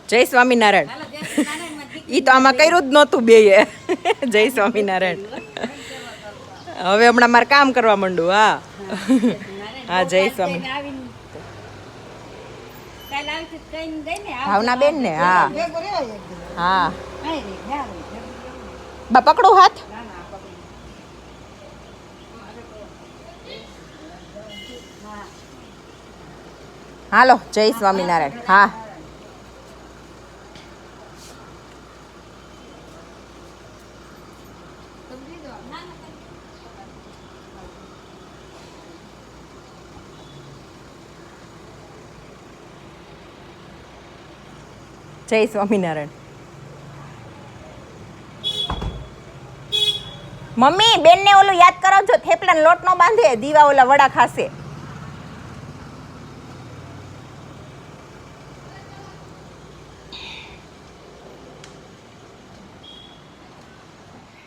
જય સ્વામિનારાયણ. ઈ તો આમાં કર્યું જ નહોતું બેયે. જય સ્વામિનારાયણ. હવે હમણાં મારે કામ કરવા માંડું. હા હા જય સ્વામિનારાયણ. ભાવના બેન ને? હા હા બા પકડું હાથ. હાલો જય સ્વામિનારાયણ. હા જય સ્વામિનારાયણ. મમ્મી બેનને ઓલું યાદ કરાવજો, થેપલાનો લોટ નો બાંધે, દીવા ઓલા વડા ખાશે.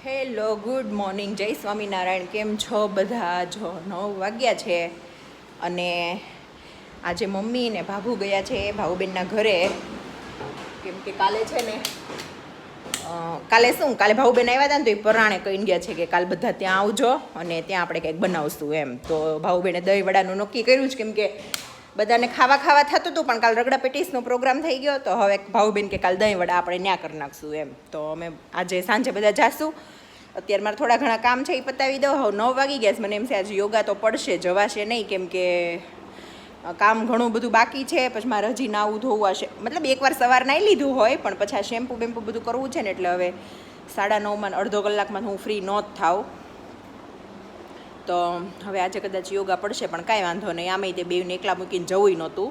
હેલો ગુડ મોર્નિંગ, જય સ્વામિનારાયણ. કેમ છો બધા? જો 9 વાગ્યા છે અને આજે મમ્મી ને ભાભુ ગયા છે ભાઉબેનના ઘરે. કેમ કે કાલે છે ને કાલે ભાઉબેન આવ્યા હતા ને તો એ પરાણે કહીને ગયા છે કે કાલ બધા ત્યાં આવજો અને ત્યાં આપણે કંઈક બનાવશું એમ. તો ભાઉબેને દહીં વડાનું નક્કી કર્યું છે કેમ કે બધાને ખાવા થતું હતું, પણ કાલ રગડા પેટીસનો પ્રોગ્રામ થઈ ગયો તો હવે ભાઉબેન કે કાલ દહીં વડા આપણે ન્યા કરી નાખશું એમ. તો અમે આજે સાંજે બધા જાશું. અત્યારે મારે થોડા ઘણા કામ છે એ પતાવી દઉં. હવે 9 વાગી ગયા છે. મને એમ છે આજે યોગા તો પડશે, જવાશે નહીં કેમ કે કામ ઘણું બધું બાકી છે. પછી મારે હજી નાવું ધોવું હશે, મતલબ એકવાર સવાર નાહી લીધું હોય પણ પછી આ શેમ્પુ બેમ્પુ બધું કરવું છે ને એટલે હવે 9:30 અડધો કલાકમાં હું ફ્રી ન જ થાવ. તો હવે આજે કદાચ યોગા પડશે પણ કાંઈ વાંધો નહીં. આમેય તે બેયને એકલા મૂકીને જવું નહોતું.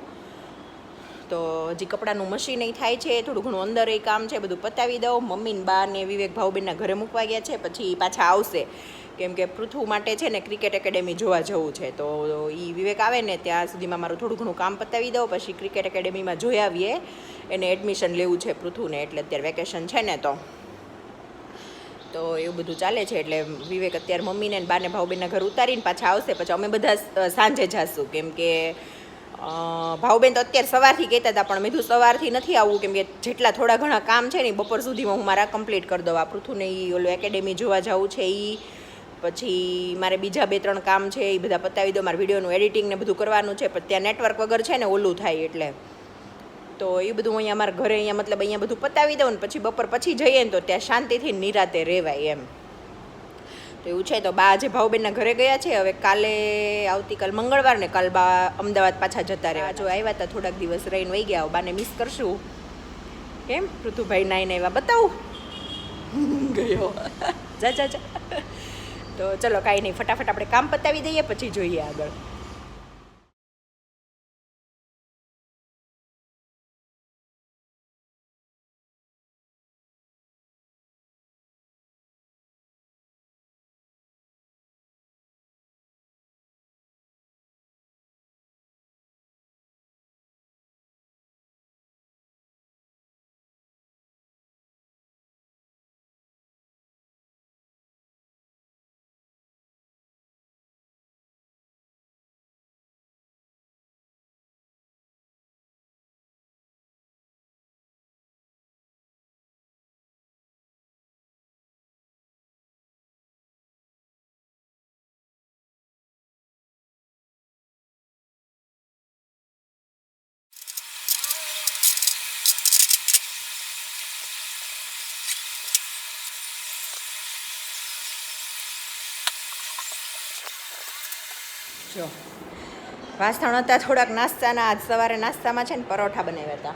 તો હજી કપડાનું મશીન થાય છે, થોડું ઘણું અંદર એ કામ છે, બધું પતાવી દઉં. મમ્મીને બા ને વિવેક ભાઉબેનના ઘરે મૂકવા ગયા છે, પછી પાછા આવશે કેમ કે પૃથ્વી માટે છે ને ક્રિકેટ એકેડેમી જોવા જવું છે. તો એ વિવેક આવે ને ત્યાં સુધીમાં મારું થોડું ઘણું કામ પતાવી દઉં, પછી ક્રિકેટ એકેડેમીમાં જોઈ આવીએ. એને એડમિશન લેવું છે પૃથ્વીને, એટલે અત્યારે વેકેશન છે ને તો એવું બધું ચાલે છે. એટલે વિવેક અત્યારે મમ્મીને બાને ભાઉબેનના ઘર ઉતારીને પાછા આવશે. પછી અમે બધા સાંજે જાશું કેમ કે ભાઉબેન તો અત્યારે સવારથી કહેતા હતા પણ મેં કીધું સવારથી નથી આવવું કેમ કે જેટલા થોડા ઘણા કામ છે ને બપોર સુધીમાં હું મારા કમ્પ્લીટ કરી દઉં. આ પૃથ્વીને એ ઓલું એકેડેમી જોવા જવું છે એ, પછી મારે બીજા 2-3 કામ છે એ બધા પતાવી દો. મારે વિડીયોનું એડિટિંગ ને બધું કરવાનું છે પણ ત્યાં નેટવર્ક વગર છે ને ઓલું થાય એટલે. તો એ બધું હું અહીંયા મારા ઘરે અહીંયા મતલબ અહીંયા બધું પતાવી દઉં ને પછી બપોર પછી જઈએ ને તો ત્યાં શાંતિથી નિરાતે રહેવાય એમ. તો એવું છે. તો બા આજે ભાઉબેનના ઘરે ગયા છે. હવે આવતીકાલ મંગળવાર ને કાલ બા અમદાવાદ પાછા જતા રહેવા. જો આવ્યા હતા થોડાક દિવસ રહીને વહી ગયા. બાને મિસ કરશું. કેમ પૃથુભાઈ નાઈને આવ્યા બતાવું ગયો જા જા જા. તો ચલો કાંઈ નહીં, ફટાફટ આપણે કામ પતાવી દઈએ પછી જોઈએ આગળ. જો વાસણ હતા થોડાક નાસ્તાના. આજ સવારે નાસ્તામાં છે ને પરોઠા બનાવ્યા હતા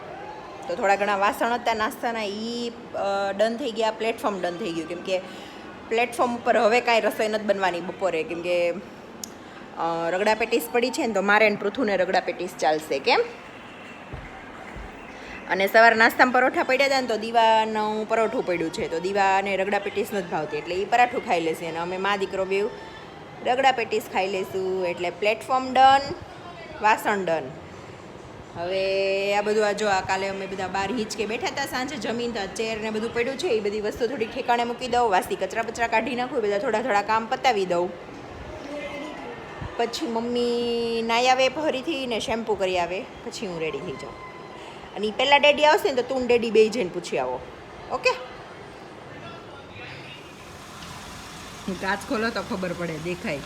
તો થોડા ઘણા વાસણ હતા નાસ્તાના એ ડન થઈ ગયા. પ્લેટફોર્મ ડન થઈ ગયું કેમ કે પ્લેટફોર્મ ઉપર હવે કાંઈ રસોઈ નથી બનવાની બપોરે કેમ કે રગડા પેટીસ પડી છે ને તો મારે ને પૃથુને રગડા પેટીસ ચાલશે કેમ. અને સવારે નાસ્તામાં પરોઠા પડ્યા હતા ને તો દીવાનું પરોઠું પડ્યું છે તો દીવાને રગડા પેટીસ નથી ભાવતી એટલે એ પરાઠું ખાઈ લેશે અને અમે મા દીકરો બેવ રગડા પેટીસ ખાઈ લઈશું. એટલે પ્લેટફોર્મ ડન, વાસણ ડન. હવે આ બધું આ જો આ કાલે અમે બધા બહાર હિંચકે બેઠા હતા સાંજે જમીન તો ચેર ને બધું પડ્યું છે એ બધી વસ્તુ થોડી ઠેકાણે મૂકી દઉં, વાસી કચરા બચરા કાઢી નાખું, બધા થોડા કામ પતાવી દઉં. પછી મમ્મી નાહી આવે ફરીથી ને શેમ્પૂ કરી આવે પછી હું રેડી થઈ જાઉં. અને ઈ પહેલાં ડેડી આવશે ને તો તું ડેડી બે જઈને પૂછી આવો. ઓકે, કાચ ખોલો તો ખબર પડે, દેખાય.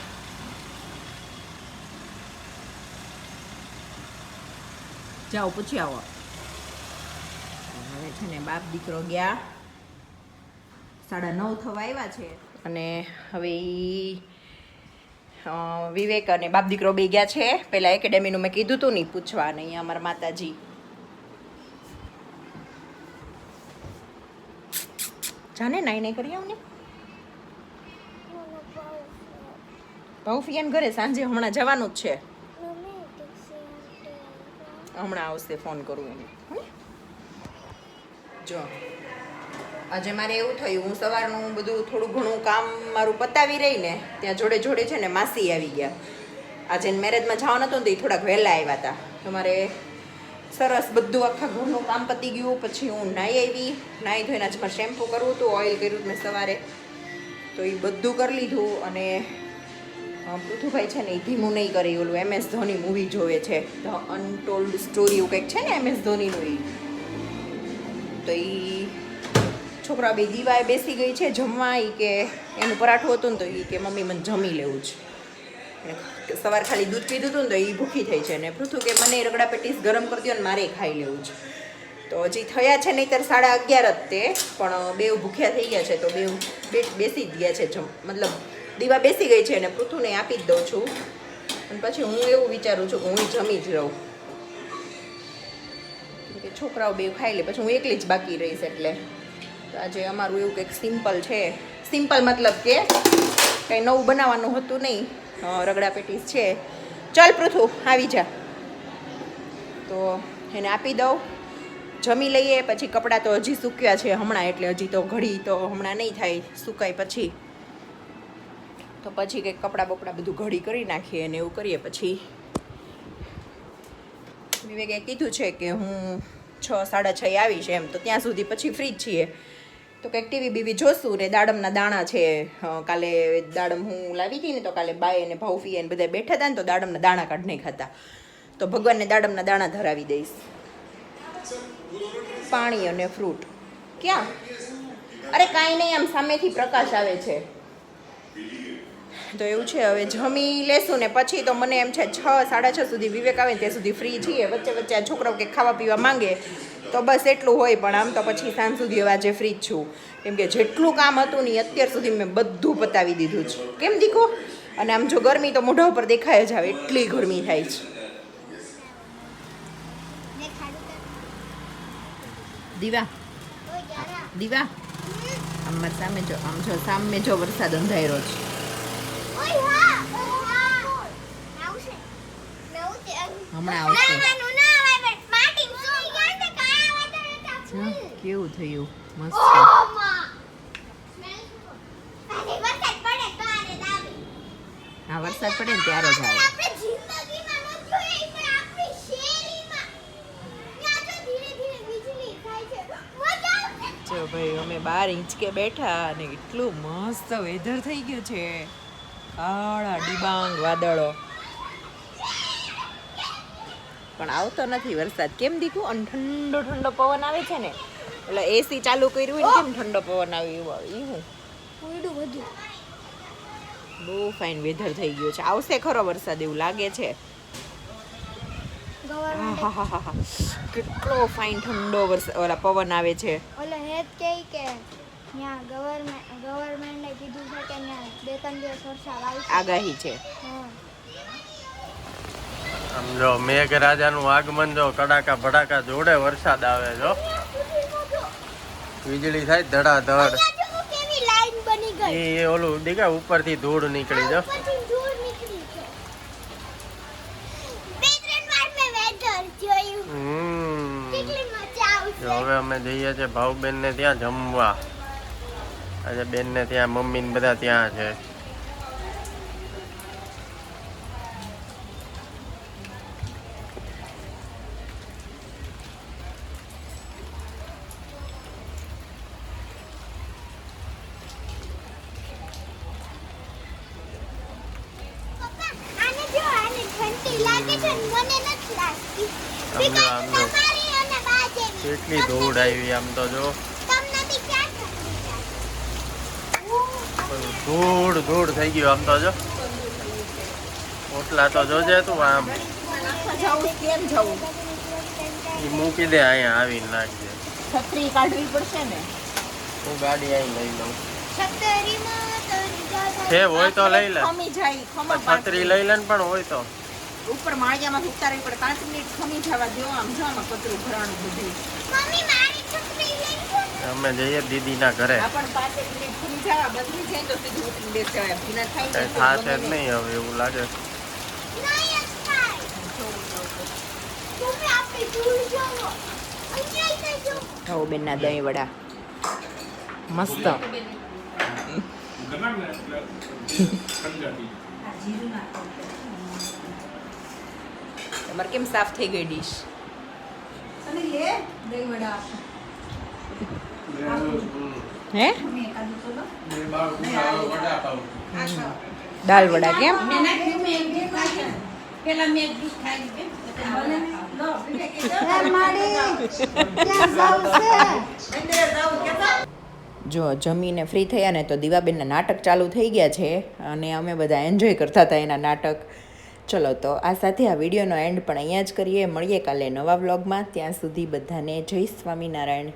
જાઓ પૂછી આવો. હવે છે ને બાપ દીકરો ગયા, 9:30 થવા આવ્યા છે. અને હવે વિવેક અને બાપ દીકરો બે ગયા છે. પહેલાં એકેડેમીનું મેં કીધું હતું નહીં પૂછવા, અને અહીંયા અમારા માતાજી. જાને નાઈ નહીં કરી આવ ને ભાઉફિયાન ઘરે સાંજે હમણાં જવાનું જ છે. હમણાં આવશે, ફોન કરું એને. જો આજે મારે એવું થયું, હું સવારનું બધું થોડું ઘણું કામ મારું પતાવી રહી ને ત્યાં જોડે જોડે છે ને માસી આવી ગયા. આજે મેરેજમાં જવાનું હતું ને તો એ થોડાક વહેલા આવ્યા હતા. તો મારે સરસ બધું આખા ઘરનું કામ પતી ગયું. પછી હું નાહી આવી, નાહી ધોઈને આજે મારે શેમ્પૂ કરવું હતું, ઓઇલ કર્યું હતું મેં સવારે, તો એ બધું કરી લીધું. અને પૃથુભાઈ છે ને એ ધીમું નહીં કરે, ઓલું MS ધોની મૂવી જોવે છે, ધ અનટોલ્ડ સ્ટોરી એવું કંઈક છે ને MS ધોનીનું. એ તો એ છોકરા બે દીવાએ બેસી ગઈ છે જમવા. એ કે એનું પરાઠું હતું ને તો એ કે મમ્મી મને જમી લેવું છે. સવાર ખાલી દૂધ પીધું હતું ને તો એ ભૂખી થઈ છે. ને પૃથુ કે મને રગડા પેટીસ ગરમ કરી દો ને મારે ખાઈ લેવું છે. તો હજી થયા છે નહીંતર 11:30 જ તે, પણ બે ભૂખ્યા થઈ ગયા છે. તો બે બેસી જ ગયા છે, મતલબ દીવા બેસી ગઈ છે. અને પૃથુને આપી જ દઉં છું. અને પછી હું એવું વિચારું છું કે હું જમી જ રહું, કે છોકરાઓ બે ખાઈ લે, પછી હું એકલી જ બાકી રહીશ. એટલે તો આજે અમારું એવું કંઈક સિમ્પલ છે. સિમ્પલ મતલબ કે કંઈ નવું બનાવવાનું હતું નહીં, રગડા પેટીસ છે. ચાલ પૃથુ આવી જા, તો એને આપી દઉં, જમી લઈએ. પછી કપડાં તો હજી સૂક્યા છે હમણાં, એટલે હજી તો ઘડી તો હમણાં નહીં થાય, સુકાય પછી. તો પછી કંઈક કપડાં બપડા બધું ઘડી કરી નાખીએ અને એવું કરીએ. પછી વિવેકે કીધું છે કે હું 6-6:30 આવીશ એમ, તો ત્યાં સુધી પછી ફ્રી જ છીએ. તો કંઈક ટીવી બીવી જોશું. ને દાડમના દાણા છે, કાલે દાડમ હું લાવી હતી ને, તો કાલે બાય અને ભાઉફી એને બધા બેઠા હતા ને, તો દાડમના દાણા કાઢ નહીં ખાતા. તો ભગવાનને દાડમના દાણા ધરાવી દઈશ. પાણી અને ફ્રૂટ ક્યાં? અરે કાંઈ નહીં, આમ સામેથી પ્રકાશ આવે છે. તો એવું છે, હવે જમી લેશું ને પછી તો મને એમ છે 6-6:30 સુધી વિવેક આવે ત્યાં સુધી ફ્રી છીએ. વચ્ચે વચ્ચે આ છોકરાઓ કે ખાવા પીવા માંગે તો બસ એટલું હોય. પણ આમ તો પછી સાંજ સુધી હવે આજે ફ્રી જ છું, કેમ કે જેટલું કામ હતું ને અત્યાર સુધી મેં બધું પતાવી દીધું છે. કેમ દીકો? અને આમ જો ગરમી તો મોઢા ઉપર દેખાય જ આવે, એટલી ગરમી થાય છે. દીવા દીવા આમ સામે જો, આમ જો સામે જો વરસાદ અંધાર્યો છે. હમણાં આવશે. કેવું થયું? મસ્ત. હા, વરસાદ પડે ને ત્યારે જ આવે. જો ભાઈ અમે 12 ઇંચકે બેઠા અને એટલું મસ્ત વેધર થઈ ગયું છે. કાળા ડિબાંગ વાદળો, પણ આવતો નથી વરસાદ. કેમ દીકું? અને ઠંડો ઠંડો પવન આવે છે ને, એટલે એસી ચાલુ કર્યું હોય કેમ ઠંડો પવન આવે એવું. બહુ ફાઇન વેધર થઈ ગયું છે. આવશે ખરો વરસાદ એવું લાગે છે. કેટલો ફાઇન ઠંડો વરસાદ ઓલા પવન આવે છે. ઓલા હેત કે ત્યાં ગવર્મેન્ટે કીધું છે કે ત્યાં 2-3 દિવસ વરસાદ આવશે, આગાહી છે. સમજો મેઘરાજાનું આગમન, જો કડાકા ભડાકા જોડે વરસાદ આવે. જો વીજળી થાય ધડાધડ. કેવી લાઈન બની ગઈ. એ ઓલું દેખા ઉપરથી ધૂળ નીકળી. જો હવે અમે જઈએ છીએ ભાઉબેન ને ત્યાં જમવા. આજે બેન ને ત્યાં, મમ્મી ને બધા ત્યાં છે. કેટલી ધૂળ આવી આમ તો જો તમને બી ક્યાં ધૂળ ધૂળ થઈ ગયું આમ તો જો ઓટલા તો જોજે તું આમ જવું કેમ જવું ઈ મૂકી દે અહીંયા આવીને નાખજે છત્રી કાઢવી પડશે ને હું ગાડી અહીં લઈ લઉં છતરીમાં તો જાતા છે હોય તો લઈ લે ખમી જાય ખમા પણ છત્રી લઈ લે ને પણ હોય તો ઉપર માળિયામાં ઉતારવી પડે 5 મિનિટ ખમી જવા દો આમ જો આમાં કચરું ભરાણું બધું મમ્મી મારી છત્રી લઈ લો અમે જઈએ દીદીના ઘરે આ પણ 5 મિનિટ ખમી જવા બદલી જાય તો સીધું ઉતરી દેશે હવે ભીના થાય કઈ થાશે જ નહીં હવે એવું લાગે નહીં થાય તમે આપી દૂર જાઓ અહીંયા જજો હો બેનના દહીં વડા મસ્ત તમારે કેમ સાફ થઈ ગઈ ડીશ હે દાલ વડા કેમ જો જમીને ફ્રી થયા ને તો દીવાબેનના નાટક ચાલુ થઈ ગયા છે અને અમે બધા એન્જોય કરતા હતા એના નાટક. ચલો તો આ સાથે આ વિડીયોનો એન્ડ પણ અહીંયા જ કરીએ. મળીએ કાલે નવા વ્લોગમાં. ત્યાં સુધી બધાને જય સ્વામિનારાયણ.